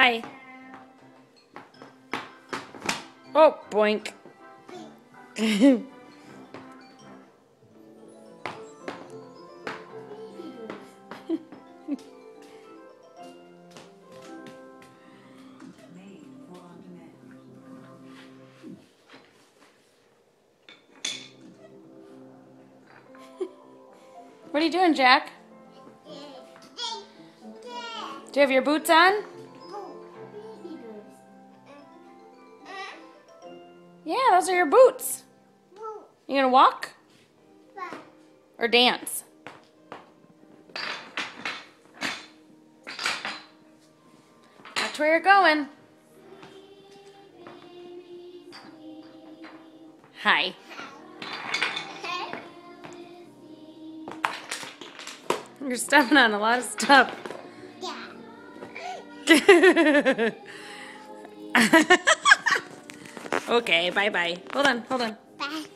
Hi. Oh, boink. What are you doing, Jack? Do you have your boots on? Yeah, those are your boots. You gonna walk? Or dance? Watch where you're going. Hi. You're stepping on a lot of stuff. Okay, bye-bye. Hold on. Bye.